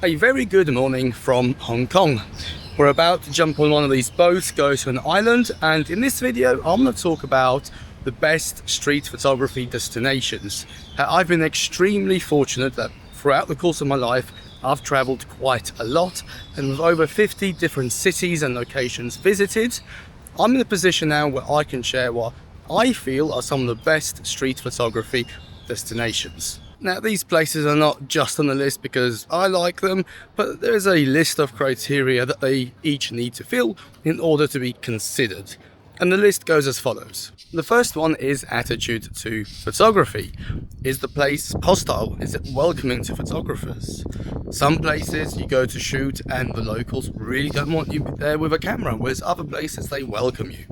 A very good morning from Hong Kong. We're about to jump on one of these boats, go to an island, and in this video I'm going to talk about the best street photography destinations. I've been extremely fortunate that throughout the course of my life I've travelled quite a lot, and with over 50 different cities and locations visited, I'm in a position now where I can share what I feel are some of the best street photography destinations. Now, these places are not just on the list because I like them, but there is a list of criteria that they each need to fill in order to be considered. And the list goes as follows. The first one is attitude to photography. Is the place hostile? Is it welcoming to photographers? Some places you go to shoot and the locals really don't want you there with a camera, whereas other places they welcome you.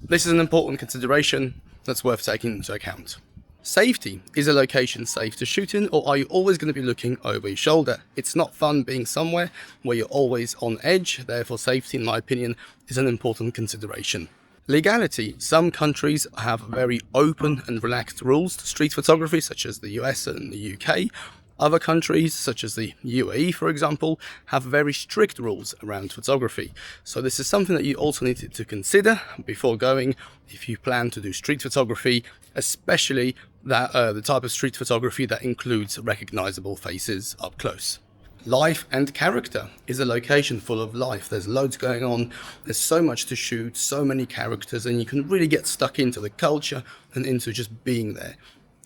This is an important consideration that's worth taking into account. Safety. Is a location safe to shoot in, or are you always going to be looking over your shoulder? It's not fun being somewhere where you're always on edge, therefore safety, in my opinion, is an important consideration. Legality. Some countries have very open and relaxed rules to street photography, such as the US and the UK. Other countries, such as the UAE, for example, have very strict rules around photography. So this is something that you also need to consider before going if you plan to do street photography, especially that the type of street photography that includes recognizable faces up close. Life and character. Is a location full of life? There's loads going on, there's so much to shoot, so many characters, and you can really get stuck into the culture and into just being there.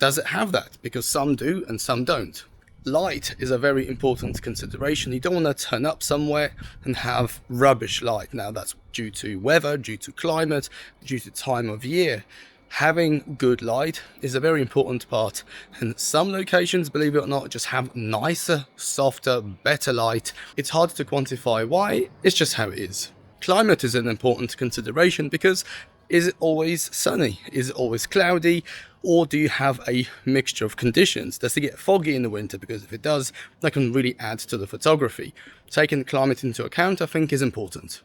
Does it have that? Because some do and some don't. Light is a very important consideration. You don't want to turn up somewhere and have rubbish light. Now that's due to weather, due to climate, due to time of year. Having good light is a very important part, and some locations, believe it or not, just have nicer, softer, better light. It's hard to quantify why, it's just how it is. Climate is an important consideration because is it always sunny? Is it always cloudy? Or do you have a mixture of conditions? Does it get foggy in the winter? Because if it does, that can really add to the photography. Taking climate into account, I think, is important.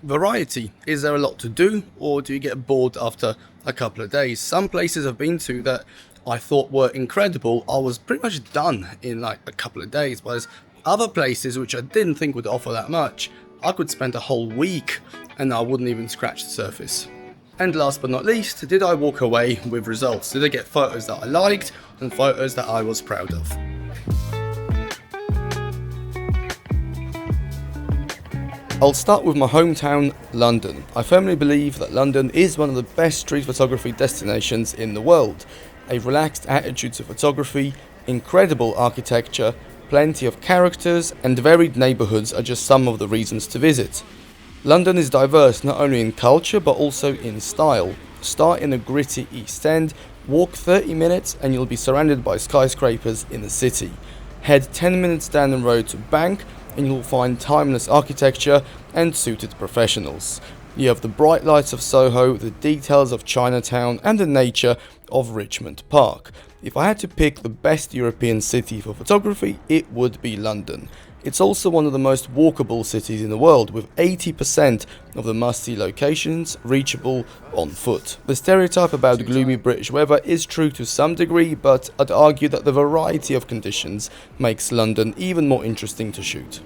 Variety. Is there a lot to do, or do you get bored after a couple of days? Some places I've been to that I thought were incredible, I was pretty much done in like a couple of days, whereas other places which I didn't think would offer that much, I could spend a whole week and I wouldn't even scratch the surface. And last but not least, did I walk away with results? Did I get photos that I liked and photos that I was proud of? I'll start with my hometown, London. I firmly believe that London is one of the best street photography destinations in the world. A relaxed attitude to photography, incredible architecture, plenty of characters, and varied neighbourhoods are just some of the reasons to visit. London is diverse not only in culture but also in style. Start in the gritty East End, walk 30 minutes and you'll be surrounded by skyscrapers in the city. Head 10 minutes down the road to Bank and you'll find timeless architecture and suited professionals. You have the bright lights of Soho, the details of Chinatown, and the nature of Richmond Park. If I had to pick the best European city for photography, it would be London. It's also one of the most walkable cities in the world, with 80% of the must-see locations reachable on foot. The stereotype about gloomy British weather is true to some degree, but I'd argue that the variety of conditions makes London even more interesting to shoot.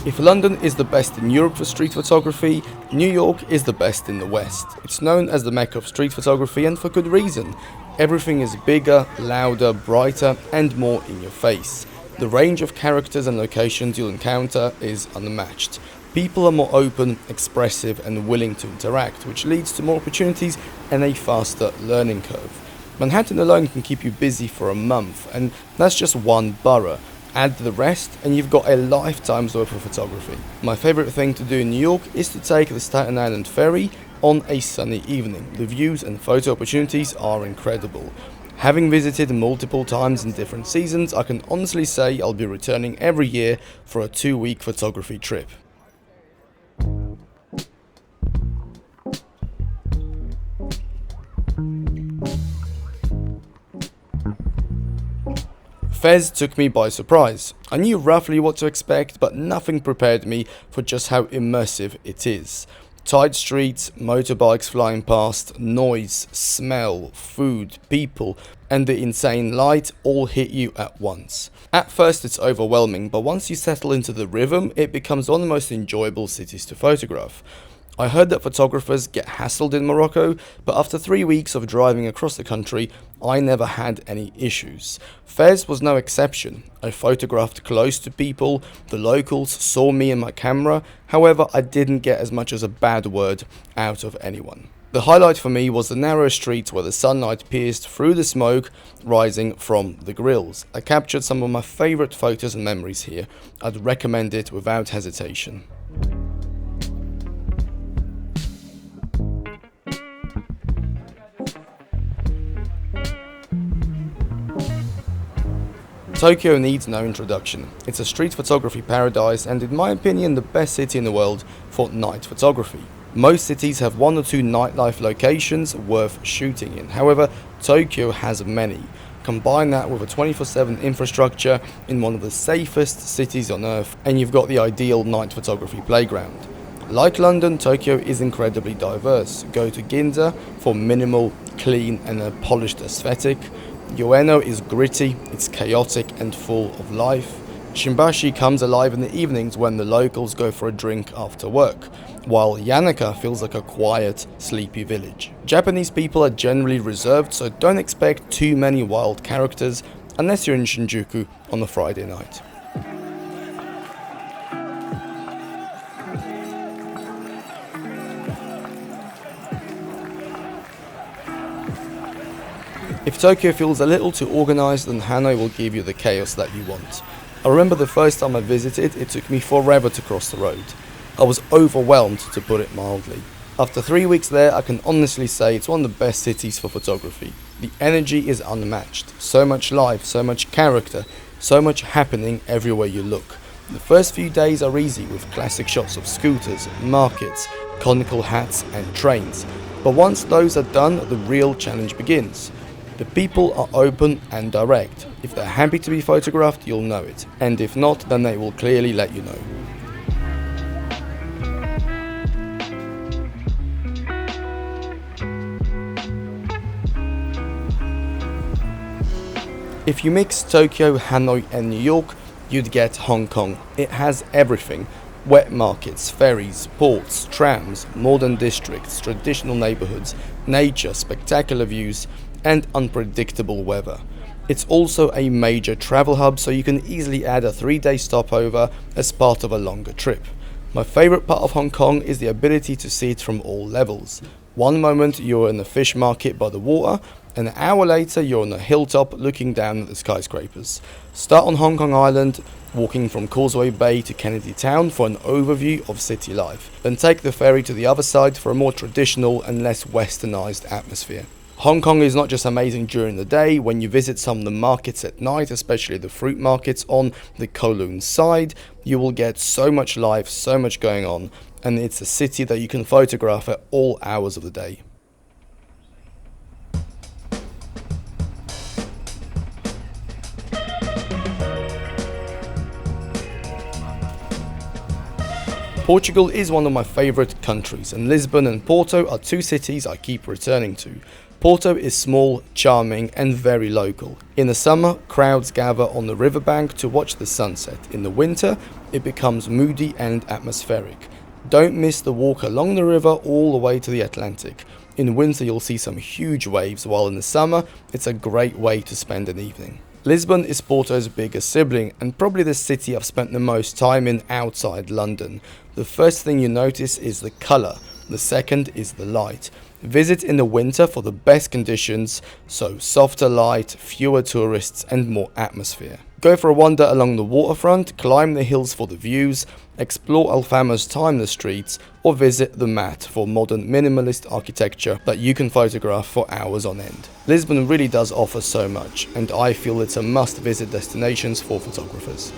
If London is the best in Europe for street photography, New York is the best in the West. It's known as the Mecca of street photography, and for good reason. Everything is bigger, louder, brighter, and more in your face. The range of characters and locations you'll encounter is unmatched. People are more open, expressive, and willing to interact, which leads to more opportunities and a faster learning curve. Manhattan alone can keep you busy for a month, and that's just one borough. Add the rest and you've got a lifetime's worth of photography. My favourite thing to do in New York is to take the Staten Island ferry on a sunny evening. The views and photo opportunities are incredible. Having visited multiple times in different seasons, I can honestly say I'll be returning every year for a 2-week photography trip. Fez took me by surprise. I knew roughly what to expect, but nothing prepared me for just how immersive it is. Tight streets, motorbikes flying past, noise, smell, food, people, and the insane light all hit you at once. At first it's overwhelming, but once you settle into the rhythm, it becomes one of the most enjoyable cities to photograph. I heard that photographers get hassled in Morocco, but after 3 weeks of driving across the country, I never had any issues. Fez was no exception. I photographed close to people, the locals saw me and my camera, however I didn't get as much as a bad word out of anyone. The highlight for me was the narrow streets where the sunlight pierced through the smoke rising from the grills. I captured some of my favourite photos and memories here. I'd recommend it without hesitation. Tokyo needs no introduction. It's a street photography paradise and in my opinion the best city in the world for night photography. Most cities have 1 or 2 nightlife locations worth shooting in, however Tokyo has many. Combine that with a 24/7 infrastructure in one of the safest cities on earth and you've got the ideal night photography playground. Like London, Tokyo is incredibly diverse. Go to Ginza for minimal, clean and a polished aesthetic. Ueno is gritty, it's chaotic and full of life. Shimbashi comes alive in the evenings when the locals go for a drink after work, while Yanaka feels like a quiet, sleepy village. Japanese people are generally reserved, so don't expect too many wild characters unless you're in Shinjuku on a Friday night. If Tokyo feels a little too organized, then Hanoi will give you the chaos that you want. I remember the first time I visited, it took me forever to cross the road. I was overwhelmed, to put it mildly. After 3 weeks there, I can honestly say it's one of the best cities for photography. The energy is unmatched. So much life, so much character, so much happening everywhere you look. The first few days are easy with classic shots of scooters, markets, conical hats and trains. But once those are done, the real challenge begins. The people are open and direct. If they're happy to be photographed, you'll know it. And if not, then they will clearly let you know. If you mix Tokyo, Hanoi and New York, you'd get Hong Kong. It has everything. Wet markets, ferries, ports, trams, modern districts, traditional neighborhoods, nature, spectacular views, and unpredictable weather. It's also a major travel hub, so you can easily add a 3-day stopover as part of a longer trip. My favorite part of Hong Kong is the ability to see it from all levels. One moment you're in the fish market by the water, an hour later you're on a hilltop looking down at the skyscrapers. Start on Hong Kong Island, walking from Causeway Bay to Kennedy Town for an overview of city life. Then take the ferry to the other side for a more traditional and less westernized atmosphere. Hong Kong is not just amazing during the day. When you visit some of the markets at night, especially the fruit markets on the Kowloon side, you will get so much life, so much going on, and it's a city that you can photograph at all hours of the day. Portugal is one of my favourite countries, and Lisbon and Porto are 2 cities I keep returning to. Porto is small, charming and very local. In the summer, crowds gather on the riverbank to watch the sunset. In the winter, it becomes moody and atmospheric. Don't miss the walk along the river all the way to the Atlantic. In winter, you'll see some huge waves, while in the summer, it's a great way to spend an evening. Lisbon is Porto's biggest sibling and probably the city I've spent the most time in outside London. The first thing you notice is the colour, the second is the light. Visit in the winter for the best conditions, so softer light, fewer tourists and more atmosphere. Go for a wander along the waterfront, climb the hills for the views, explore Alfama's timeless streets, or visit the Mat for modern minimalist architecture that you can photograph for hours on end. Lisbon really does offer so much, and I feel it's a must-visit destination for photographers.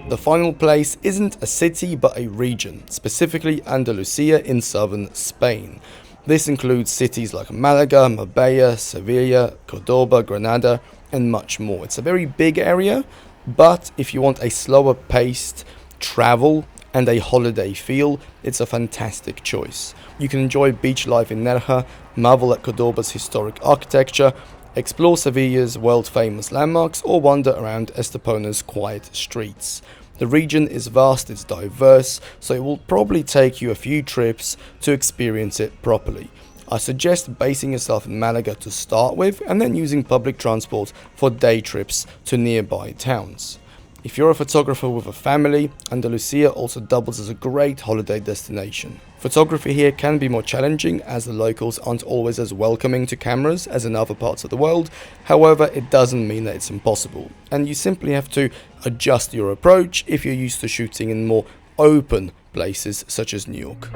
The final place isn't a city but a region, specifically Andalucia in southern Spain. This includes cities like Malaga, Marbella, Sevilla, Cordoba, Granada, and much more. It's a very big area, but if you want a slower paced travel and a holiday feel, it's a fantastic choice. You can enjoy beach life in Nerja, marvel at Cordoba's historic architecture, explore Sevilla's world-famous landmarks, or wander around Estepona's quiet streets. The region is vast, it's diverse, so it will probably take you a few trips to experience it properly. I suggest basing yourself in Malaga to start with, and then using public transport for day trips to nearby towns. If you're a photographer with a family, Andalucia also doubles as a great holiday destination. Photography here can be more challenging as the locals aren't always as welcoming to cameras as in other parts of the world. However, it doesn't mean that it's impossible, and you simply have to adjust your approach if you're used to shooting in more open places such as New York.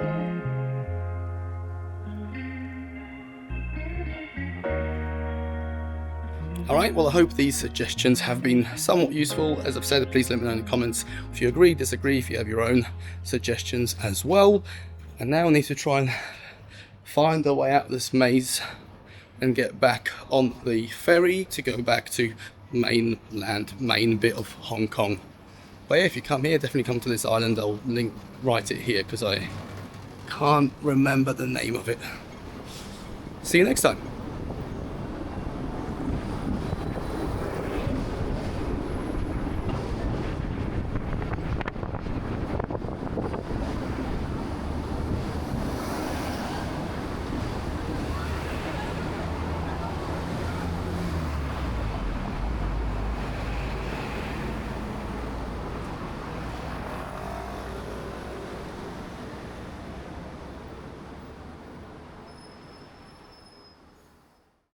Alright, well I hope these suggestions have been somewhat useful. As I've said, please let me know in the comments if you agree, disagree, if you have your own suggestions as well. And now I need to try and find a way out of this maze and get back on the ferry to go back to main bit of Hong Kong. But yeah, if you come here, definitely come to this island. I'll write it here because I can't remember the name of it. See you next time.